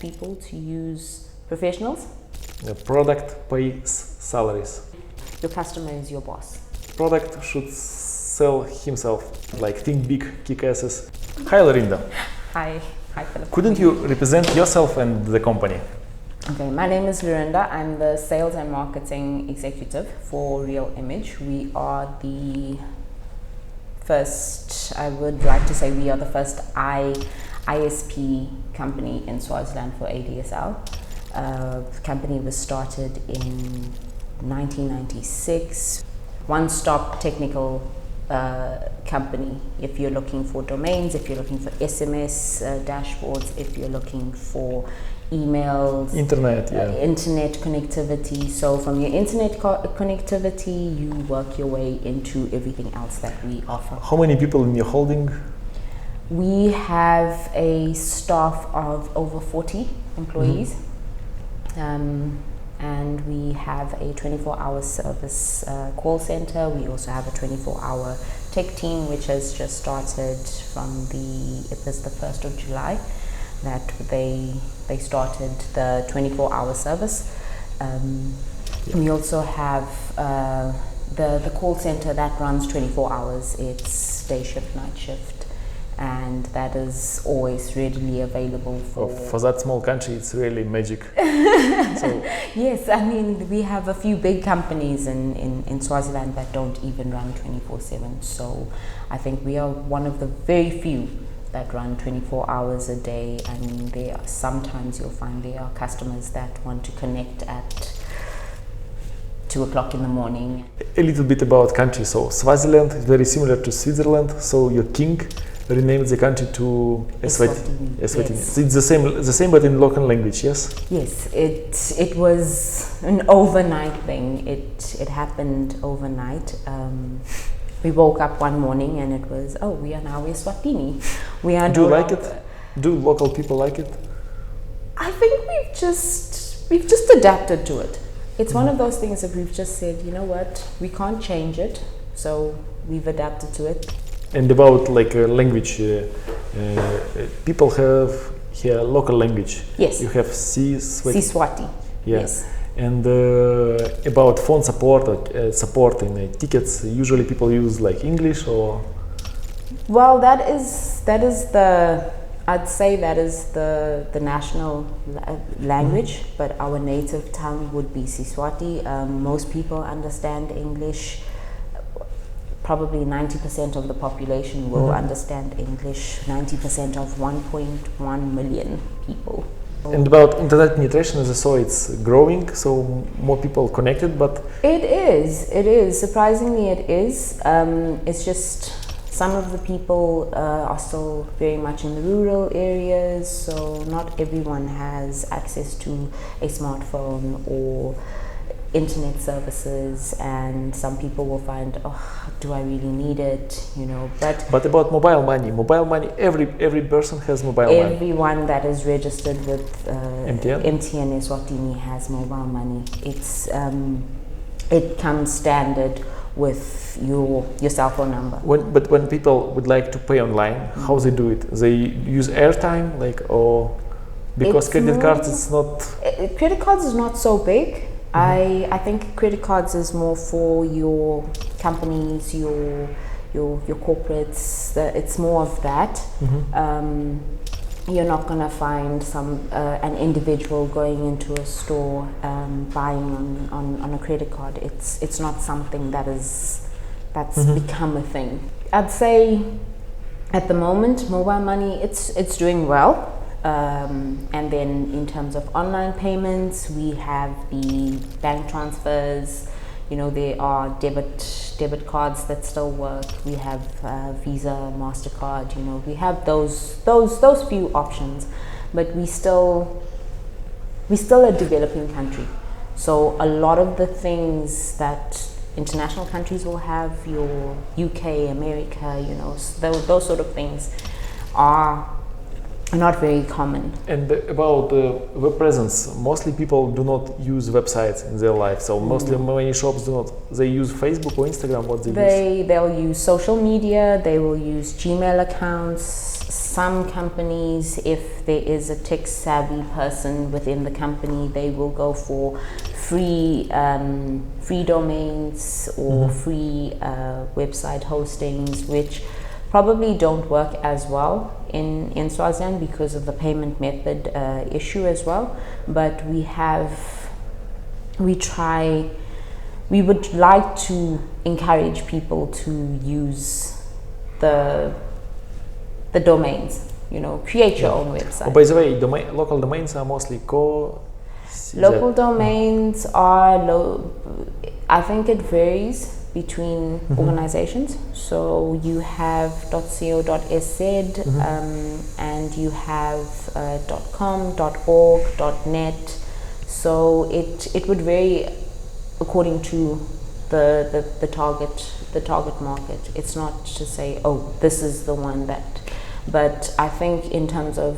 people to use professionals. The product pays salaries. Your customer is your boss. Product should sell himself, like think big, kick asses. Hi Lorinda. Hi Filip. Couldn't you represent yourself and the company? Okay, my name is Lorinda. I'm the sales and marketing executive for Real Image. We are the first, I would like to say we are the first ISP company in Swaziland for ADSL. The company was started in 1996. One-stop technical company. If you're looking for domains, if you're looking for SMS dashboards, if you're looking for emails, internet connectivity. So from your internet connectivity, you work your way into everything else that we offer. How many people in your holding? We have a staff of over 40 employees. And we have a 24-hour service call center. We also have a 24-hour tech team, which has just started it was the 1st of July that they started the 24-hour service. We also have the call center that runs 24 hours. It's day shift, night shift, and that is always readily available for that small country. It's really magic. So. Yes, I mean, we have a few big companies in Swaziland that don't even run 24/7. So I think we are one of the very few that run 24 hours a day. I mean, sometimes you'll find there are customers that want to connect at 2 o'clock in the morning. A little bit about country. So Swaziland is very similar to Switzerland. So your king renamed the country to Eswatini. Yes. It's the same, but in local language. Yes. Yes, it was an overnight thing. It happened overnight. We woke up one morning and it was, oh, we are now Eswatini. Do you like it? Do local people like it? I think we've just adapted to it. It's one of those things that we've just said, you know what, we can't change it, so we've adapted to it. And about language, people have here local language. Yes. You have siSwati. Yeah. Yes. And about phone support in tickets, usually people use English or. Well, I'd say that is the national language, but our native tongue would be siSwati. Most people understand English. Probably 90% of the population will understand English, 90% of 1.1 million people. And about internet penetration, as I saw, it's growing, so more people connected, but... It is. Surprisingly, it is. It's just some of the people are still very much in the rural areas, so not everyone has access to a smartphone or internet services, and some people will find, oh, do I really need it, but about mobile money, every person has mobile money. Everyone that is registered with MTN Eswatini has mobile money. It comes standard with your cell phone number. But when people would like to pay online, how they do it? They use airtime, or because credit cards it's not. Credit cards is not so big. I think credit cards is more for your companies, your corporates. It's more of that. You're not going to find an individual going into a store buying on a credit card. It's not something that's become a thing. I'd say at the moment, mobile money it's doing well. And then in terms of online payments, we have the bank transfers. There are debit cards that still work. We have Visa, MasterCard. We have those few options, but we still a developing country. So a lot of the things that international countries will have, your UK, America, those sort of things are not very common. And about web presence, mostly people do not use websites in their life. So mostly many shops do not. They use Facebook or Instagram. What they use? They'll use social media. They will use Gmail accounts. some companies, if there is a tech savvy person within the company, they will go for free domains or free website hostings, which probably don't work as well in Swaziland because of the payment method issue as well. But we would like to encourage people to use the domains, create your own website. Oh, by the way, local domains are mostly Local domains are I think it varies between organizations. So you have .co.sz and you have .com, .org, .net. So it would vary according to the target market. It's not to say, oh, this is the one that. But I think in terms of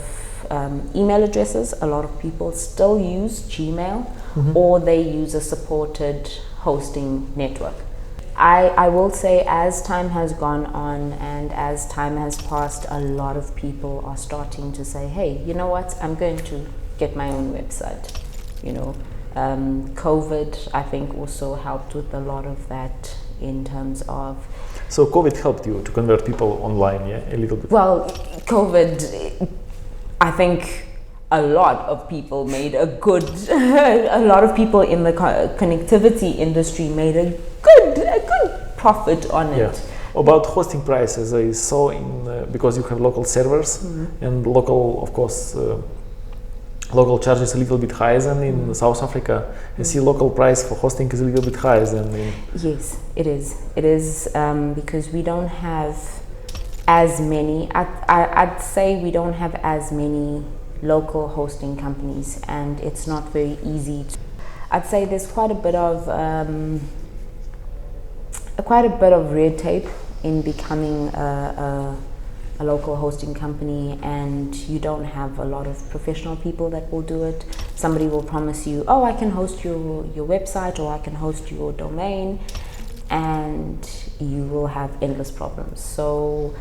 email addresses, a lot of people still use Gmail or they use a supported hosting network. I will say, as time has gone on and as time has passed, a lot of people are starting to say, hey, you know what, I'm going to get my own website. COVID, I think, also helped with a lot of that in terms of. So COVID helped you to convert people online, yeah, a little bit? Well, COVID, I think a lot of people made a lot of people in the connectivity industry made a good profit on it. Yeah. About hosting prices, I saw because you have local servers and local, of course, local charges a little bit higher than in South Africa. I see local price for hosting is a little bit higher than in. Yes, it is. It is because we don't have as many. I'd say we don't have as many local hosting companies, and it's not very easy. I'd say there's quite a bit of red tape in becoming a local hosting company, and you don't have a lot of professional people that will do it. Somebody will promise you, oh, I can host your website, or I can host your domain, and you will have endless problems. So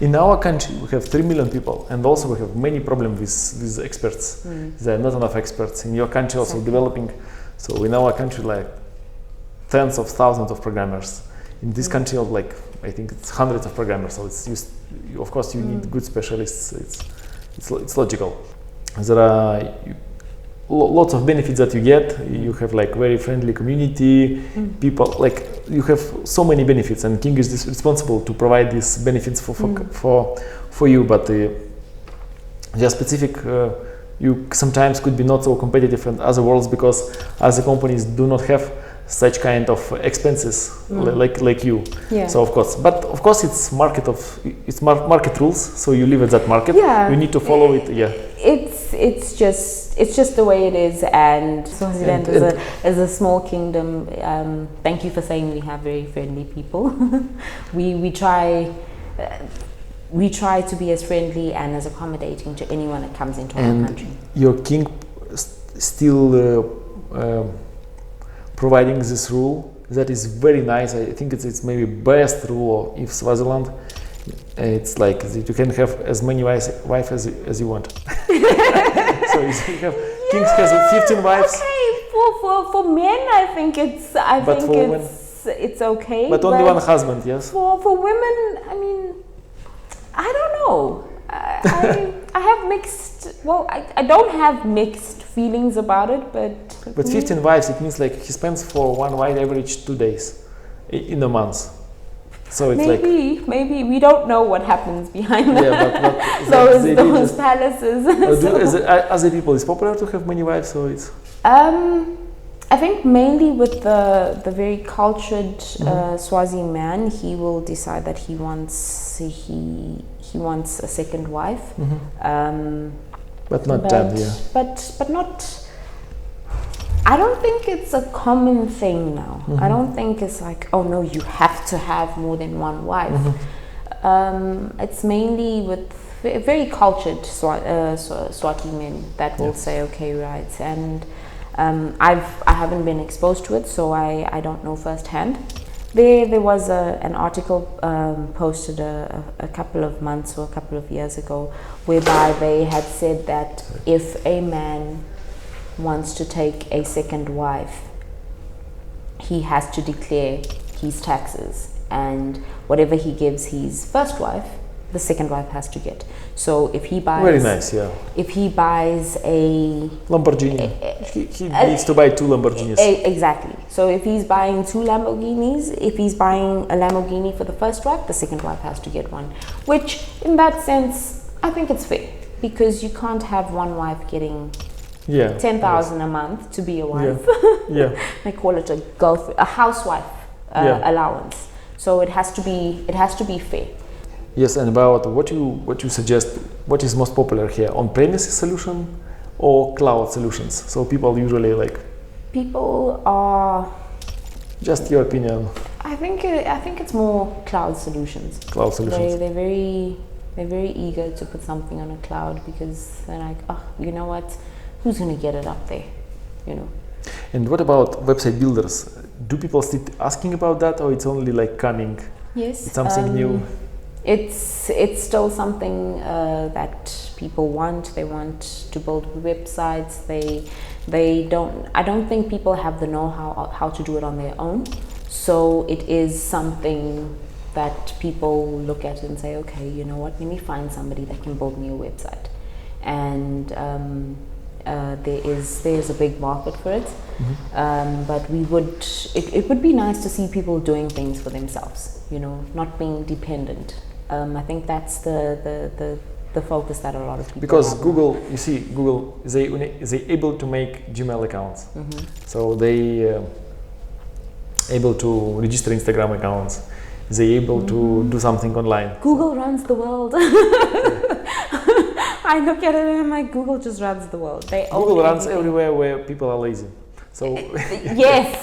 in our country we have 3 million people, and also we have many problems with experts. There are not enough experts. In your country also developing. So in our country, like tens of thousands of programmers. In this country, like I think it's hundreds of programmers. So it's of course you need good specialists. It's logical. There are lots of benefits that you get. You have like very friendly community, people, like you have so many benefits, and King is responsible to provide these benefits for you. But just specific, you sometimes could be not so competitive in other worlds because other companies do not have such kind of expenses like you. Yeah. So of course it's market rules. So you live at that market. Yeah. You need to follow it. Yeah. It's just the way it is, and Swaziland is a small kingdom. Thank you for saying we have very friendly people. we try to be as friendly and as accommodating to anyone that comes into our country. Your king still providing this rule that is very nice. I think it's maybe best rule in Swaziland. It's like you can have as many wives as you want. So you have kings has 15 wives. Okay, for men, I think it's okay. But only one husband, yes. For women, I mean, I don't know. I have mixed. Well, I don't have mixed feelings about it, but 15 wives, it means like he spends for one wife average 2 days in a month. So it's maybe we don't know what happens behind those palaces. Other people, it's popular to have many wives, so it's. I think mainly with the very cultured Swazi man, he will decide that he wants a second wife. But not 10, yeah. But not. I don't think it's a common thing now. I don't think it's like, oh no, you have to have more than one wife. It's mainly with very cultured Swati men that will say, okay, right. And I haven't been exposed to it, so I don't know firsthand. There was an article posted a couple of months or a couple of years ago, whereby they had said that if a man wants to take a second wife, he has to declare his taxes, and whatever he gives his first wife, the second wife has to get. So if he buys, very nice, yeah. If he buys a Lamborghini, he needs to buy 2 Lamborghinis. Exactly. So if he's buying 2 Lamborghinis, if he's buying a Lamborghini for the first wife, the second wife has to get one. Which, in that sense, I think it's fair, because you can't have one wife getting 10,000 a month to be a wife. Yeah. They call it a housewife allowance. So it has to be fair. Yes, and about what you suggest, what is most popular here, on-premises solution or cloud solutions? So people usually like. People are. Just your opinion. I think it's more cloud solutions. Cloud solutions. They're very eager to put something on a cloud, because they're like, oh, you know what, who's going to get it up there, you know? And what about website builders? Do people still asking about that, or it's only like coming? Yes. It's something new. It's still something that people want. They want to build websites. I don't think people have the know-how how to do it on their own. So it is something that people look at and say, okay, you know what, let me find somebody that can build me a website. And there's a big market for it. Mm-hmm. But it would be nice to see people doing things for themselves, you know, not being dependent. I think that's the focus that a lot of people because have. Google, you see, Google they able to make Gmail accounts, mm-hmm. So they able to register Instagram accounts. They able to do something online. Google runs the world. I look at it and I'm like, Google just runs the world. Google runs everywhere where people are lazy. So yes.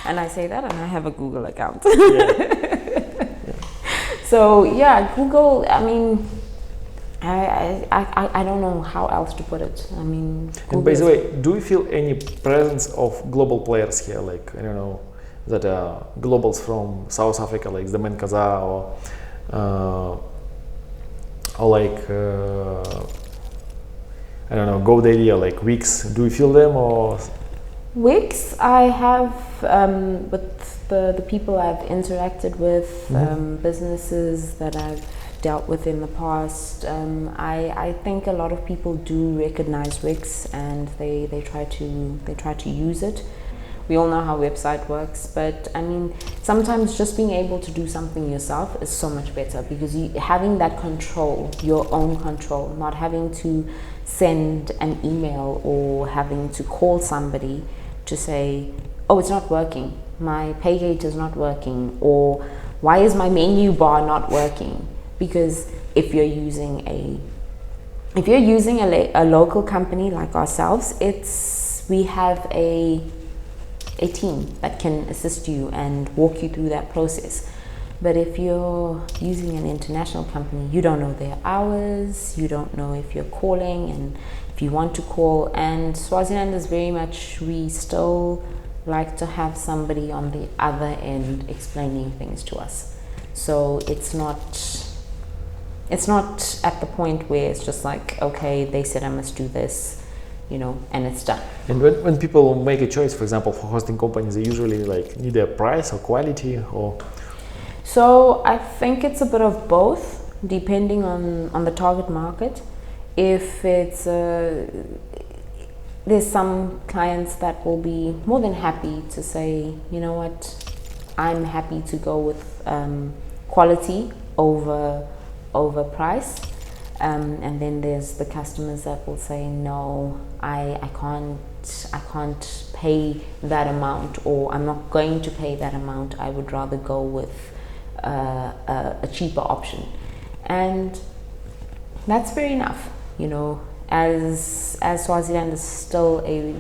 And I say that, and I have a Google account. So yeah, Google. I mean, I don't know how else to put it. I mean, Google. And by the way, do you feel any presence of global players here? Like, I don't know, that are globals from South Africa, like the Menkaza or like I don't know, GoDaddy or like Wix. Do you feel them or? Wix, I have with the people I've interacted with, mm-hmm. Businesses that I've dealt with in the past. I think a lot of people do recognize Wix, and they try to use it. We all know how website works, but I mean, sometimes just being able to do something yourself is so much better, because having that control, your own control, not having to send an email or having to call somebody to say, oh, it's not working, my pay gate is not working, or why is my menu bar not working? Because if you're using a local company like ourselves, we have a team that can assist you and walk you through that process. But if you're using an international company, you don't know their hours, you don't know if you're calling and if you want to call. And Swaziland is very much, we still like to have somebody on the other end explaining things to us. So it's not at the point where it's just like, okay, they said I must do this, you know, and it's done. And when people make a choice, for example, for hosting companies, they usually like need a price or quality or? So I think it's a bit of both, depending on the target market. If it's there's some clients that will be more than happy to say, you know what, I'm happy to go with quality over price. And then there's the customers that will say, no, I can't pay that amount, or I'm not going to pay that amount. I would rather go with a cheaper option. And that's fair enough, you know, as Swaziland is still a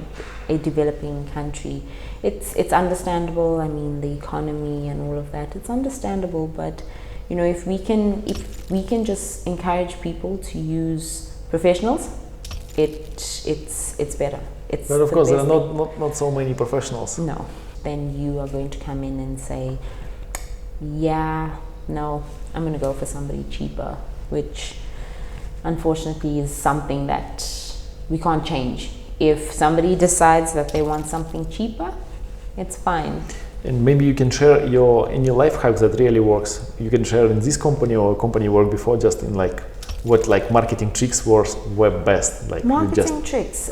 developing country. It's understandable. I mean, the economy and all of that, it's understandable, but you know, if we can just encourage people to use professionals, it's better. But of course, there are not so many professionals. No. then you are going to come in and say, yeah, no, I'm going to go for somebody cheaper, which unfortunately is something that we can't change. If somebody decides that they want something cheaper, it's fine. And maybe you can share any life hacks that really works. You can share in this company or a company you worked before, just in like what like marketing tricks were best. Like marketing tricks.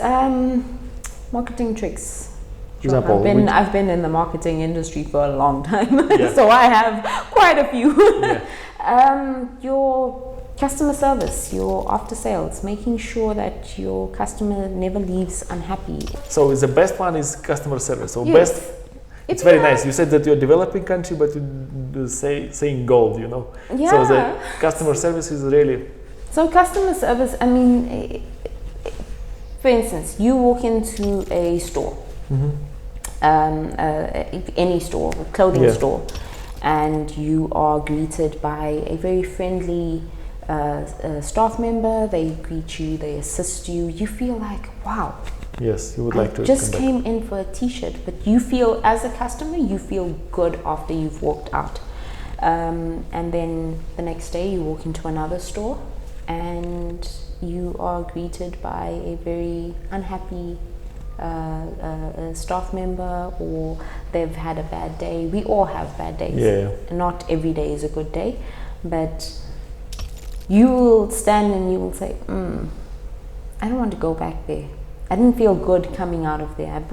Marketing tricks. For example, I've been in the marketing industry for a long time, yeah. so I have quite a few. Yeah. Your customer service, your after sales, making sure that your customer never leaves unhappy. So the best one is customer service. So yes. Best. It's very nice. You said that you're a developing country, but you saying gold, you know. Yeah. So the customer service is really. So customer service. I mean, for instance, you walk into a store, any store, a clothing store, and you are greeted by a very friendly staff member. They greet you, they assist you. You feel like, wow. Yes, you would like to. Just came in for a t-shirt, but you feel, as a customer, you feel good after you've walked out. And then the next day you walk into another store and you are greeted by a very unhappy staff member, or they've had a bad day. We all have bad days. Yeah. Not every day is a good day, but you will stand and you will say, I don't want to go back there. I didn't feel good coming out of there.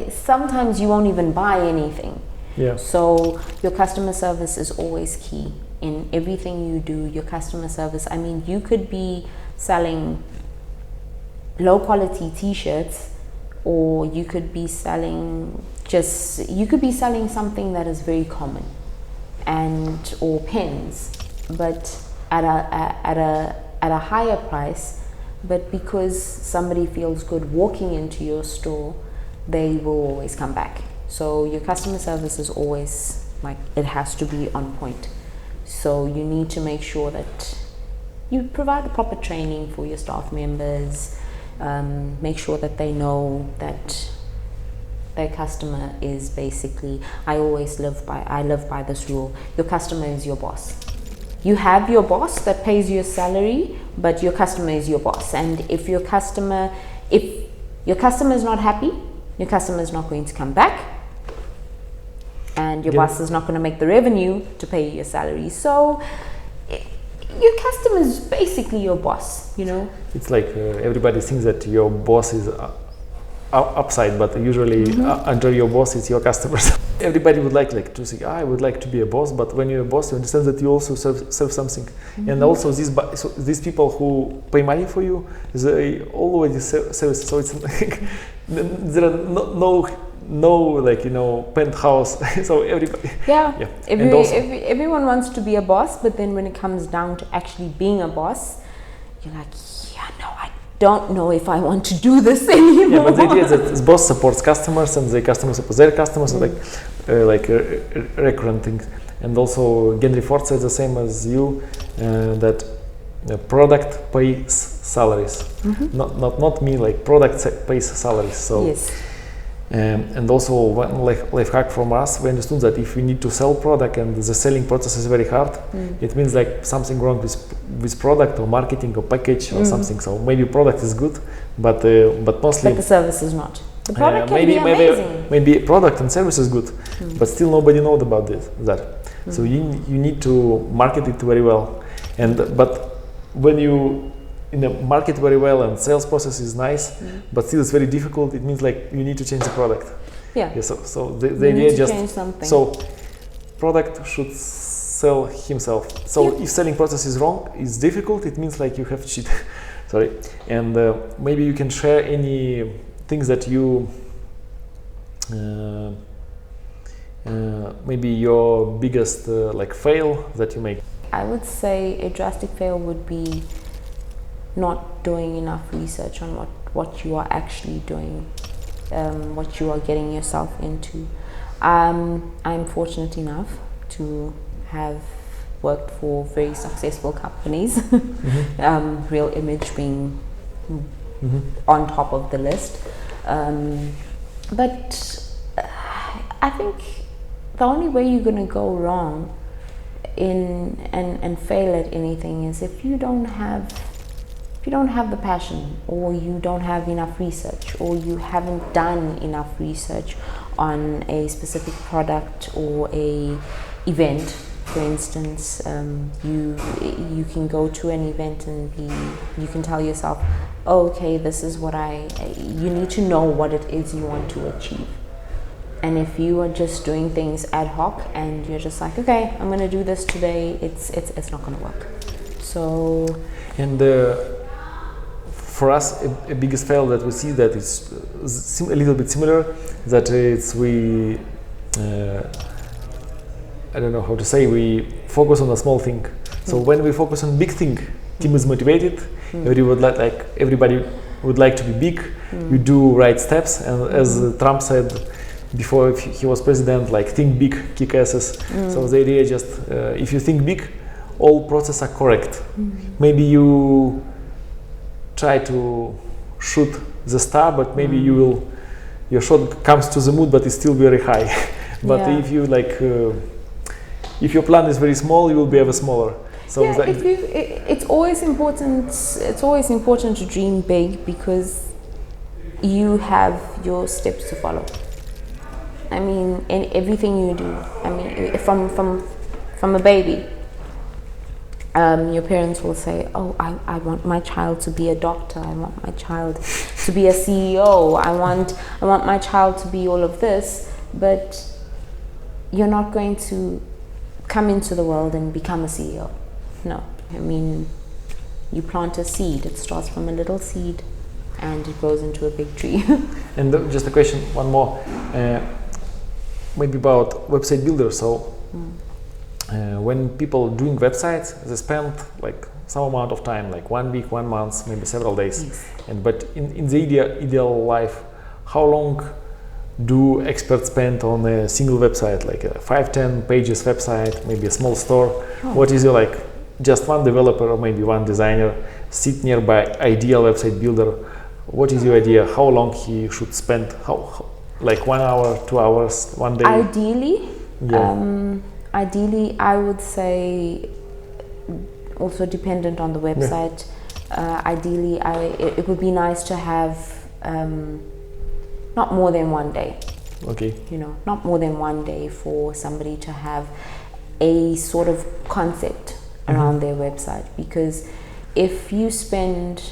Sometimes you won't even buy anything. Yeah. So your customer service is always key in everything you do. Your customer service. I mean, you could be selling low quality t-shirts, or you could be selling something that is very common, or pens, but at a higher price. But because somebody feels good walking into your store, they will always come back. So your customer service is always like, it has to be on point. So you need to make sure that you provide the proper training for your staff members. Make sure that they know that their customer is basically, I live by this rule. Your customer is your boss. You have your boss that pays you a salary, but your customer is your boss. And if your customer is not happy, your customer is not going to come back, and your boss is not going to make the revenue to pay you your salary. So your customer is basically your boss, you know. It's like everybody thinks that your boss is upside, but usually under your boss is your customers. Everybody would like to say, I would like to be a boss, but when you're a boss, you understand that you also serve something. And also these people who pay money for you, they already service. So it's like there are no like, you know, penthouse. So everybody. Yeah. Everyone wants to be a boss, but then when it comes down to actually being a boss, you're like, I don't know if I want to do this anymore. Yeah, but the idea is that the boss supports customers and the customers support their customers, recurrent things. And also Henry Ford says the same as you, that the product pays salaries. Not me, like product pays salaries. So yes. And also one life hack from us, we understood that if we need to sell product and the selling process is very hard, it means like something wrong with product or marketing or package or something. So maybe product is good, but mostly. But the service is not. The product can be amazing. Maybe product and service is good, but still nobody knows about that. So you need to market it very well, but when you market very well and sales process is nice, but still it's very difficult. It means like you need to change the product. Yeah. So the idea is just change something. So product should sell himself. So if selling process is wrong, it's difficult. It means like you have cheat. Sorry. And maybe you can share any things that you maybe your biggest like fail that you make. I would say a drastic fail would be not doing enough research on what you are actually doing, what you are getting yourself into. I'm fortunate enough to have worked for very successful companies, Real Image being on top of the list. But I think the only way you're going to go wrong and fail at anything is if you don't have the passion, or you don't have enough research, or you haven't done enough research on a specific product or a event. For instance, you can go to an event and you can tell yourself, oh, okay, this is what you need to know what it is you want to achieve. And if you are just doing things ad hoc and you're just like, okay, I'm going to do this today, it's not going to work. So, and for us, a biggest fail that we see that is a little bit similar, that I don't know how to say, we focus on a small thing. So when we focus on big thing, team is motivated, everybody would like to be big, we do right steps, and as Trump said before, if he was president, like, think big, kick asses. So the idea is just, if you think big, all processes are correct. Maybe you try to shoot the star, but maybe your shot comes to the moon, but it's still very high. But if you if your plan is very small, you will be ever smaller. So it's always important. It's always important to dream big, because you have your steps to follow. I mean, in everything you do. I mean, from a baby, your parents will say, "Oh, I want my child to be a doctor. I want my child to be a CEO. I want my child to be all of this." But you're not going to come into the world and become a CEO. No. I mean, you plant a seed. It starts from a little seed and it grows into a big tree. And just a question, one more, maybe about website builder. So when people doing websites, they spend like some amount of time, like 1 week, 1 month, maybe several days. Yes. But in the ideal life, how long do experts spend on a single website, like a 5-10 pages website, maybe a small store? What is your, just one developer or maybe one designer sit nearby ideal website builder? What is your idea how long he should spend? How like 1 hour, 2 hours, 1 day? Ideally, I would say, also dependent on the website. Ideally, it would be nice to have not more than 1 day. Okay. Not more than 1 day for somebody to have a sort of concept around their website. Because if you spend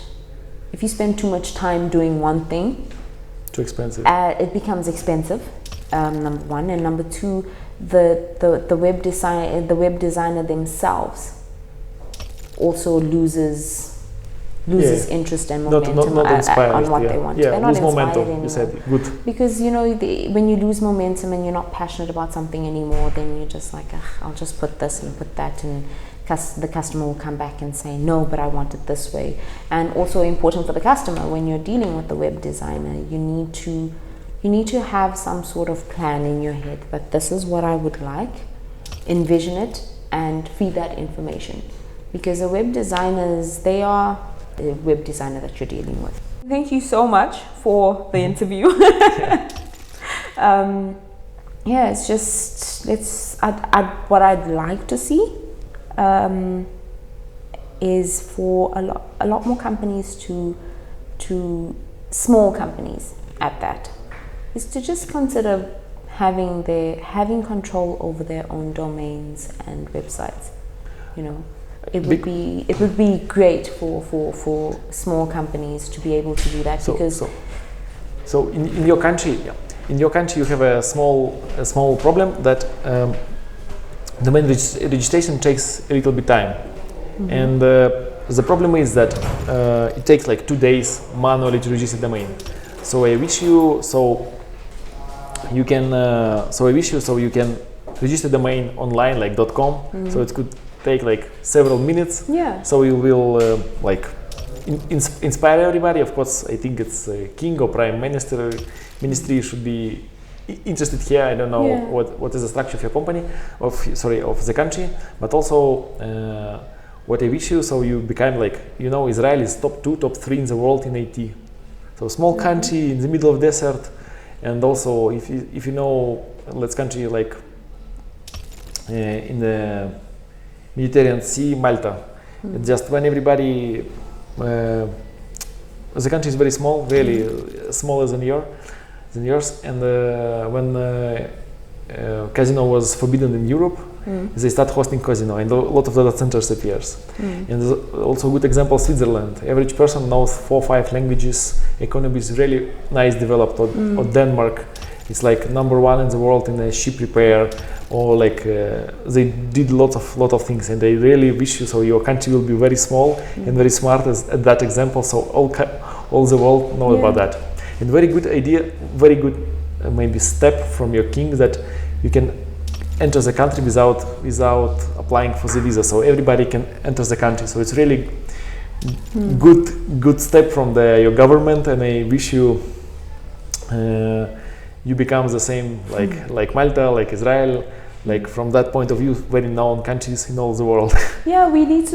too much time doing one thing, too expensive. It becomes expensive. Number one, and number two, the web designer themselves also loses interest and momentum not on what they want. They're not lose inspired momentum, anymore. you said. Good. Because when you lose momentum and you're not passionate about something anymore, then you're just like, I'll just put this and put that, and the customer will come back and say, no, but I want it this way. And also important for the customer, when you're dealing with the web designer, you need to have some sort of plan in your head that this is what I would like, envision it, and feed that information. Because the web designers, they are the web designer that you're dealing with. Thank you so much for the interview. It's just, what I'd like to see is for a lot more companies to small companies at that, is to just consider having control over their own domains and websites. It would be great for small companies to be able to do that. So in your country, you have a small problem that domain registration takes a little bit time, and the problem is that it takes like 2 days manually to register domain. So I wish you you can register domain online, like .com. So it could take like several minutes. So you will inspire everybody. Of course, I think it's king or prime ministry should be interested here. I don't know what is the structure of your company, of the country, but also what I wish you, so you become like, Israel is top 2, top 3 in the world in IT. So small country in the middle of desert, and also if you know let's country like in the Mediterranean Sea, Malta. Just when everybody, the country is very small, really smaller than yours, and when casino was forbidden in Europe, they start hosting casino, and a lot of data centers appears. And there's also a good example, Switzerland. Average person knows 4 or 5 languages. Economy is really nice developed. Or Denmark, it's like #1 in the world in ship repair. Or like they did lot of things, and they really wish you so your country will be very small and very smart at that example. So all the world know about that. And very good idea, very good maybe step from your king that you can enter the country without applying for the visa, so everybody can enter the country. So it's really good step from your government, and I wish you you become the same like Malta, like Israel, like from that point of view, very known countries in all the world. Yeah, we need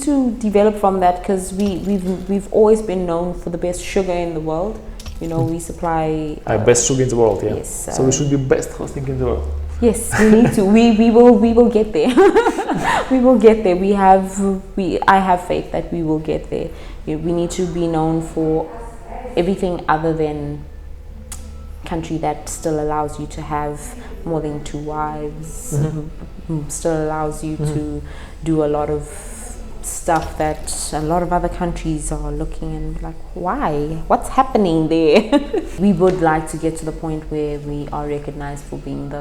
to develop from that, because we've always been known for the best sugar in the world. You know, we supply best sugar in the world. Yeah. Yes, so we should be best hosting in the world. Yes, we need to. We will get there. We will get there. I have faith that we will get there. We need to be known for everything other than country that still allows you to have more than 2 wives. Still allows you to do a lot of stuff that a lot of other countries are looking and like, why? What's happening there? We would like to get to the point where we are recognized for being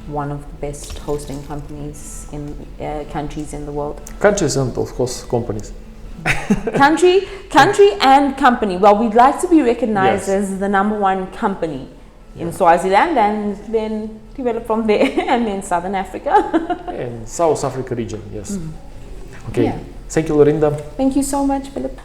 one of the best hosting companies in countries in the world. Countries and of course companies. country and company. Well, we'd like to be recognized as the #1 company in Swaziland, and then develop from there, and then Southern Africa. And South Africa region, yes. Okay. Thank you, Lorinda. Thank you so much, Filip.